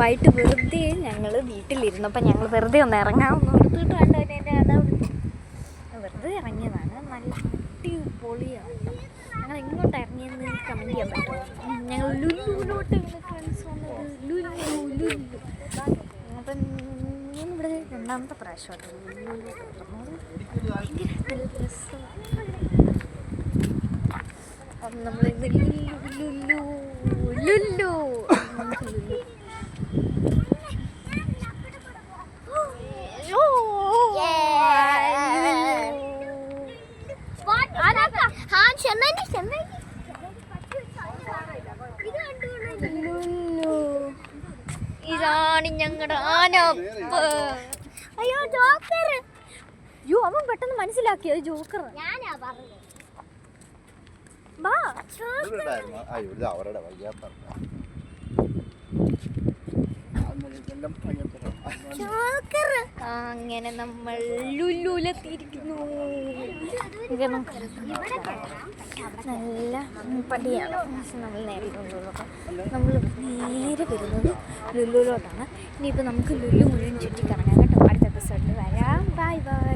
വൈകിട്ട് വെറുതെ ഞങ്ങൾ വീട്ടിലിരുന്നപ്പോൾ ഞങ്ങൾ വെറുതെ ഒന്ന് ഇറങ്ങാമെന്ന് എടുത്തിട്ട് കണ്ടതിൻ്റെ വെറുതെ ഇറങ്ങിയതാണ്. നല്ല അടിപൊളിയാണ്. ഞങ്ങൾ എങ്ങോട്ട് ഇറങ്ങിയെന്ന് കമൻറ്റ് ചെയ്യാൻ പറ്റുമോ? ഞങ്ങൾ ലുലുവിലോട്ട് ഫ്രണ്ട്സ് വന്നത്. ലുലു അപ്പം ഞാനിവിടെ രണ്ടാമത്തെ പ്രാവശ്യമായിട്ട് ലുലുവിലോട്ട് വന്നത്. ഭയങ്കര രസമാണ്. അപ്പം നമ്മളിന്ന് ലുലു ഇതാണ് ഞങ്ങളുടെ ആനപ്പ്. അയ്യോ ജോക്കർ. അയ്യോ അവൻ പെട്ടെന്ന് മനസ്സിലാക്കിയത് ജോക്കർ. അങ്ങനെ നമ്മൾ ലുലുലെത്തിയിരിക്കുന്നു. നല്ല പടിയാണ്. നമ്മൾ നേരെ നമ്മൾ നേരെ വരുന്നത് ലുലുലോട്ടാണ്. ഇനിയിപ്പോൾ നമുക്ക് ലുലു മുഴുവൻ ചുറ്റിക്കറങ്ങാം കേട്ടോ. അടുത്ത എപ്പിസോഡിൽ വരാം. Bye bye.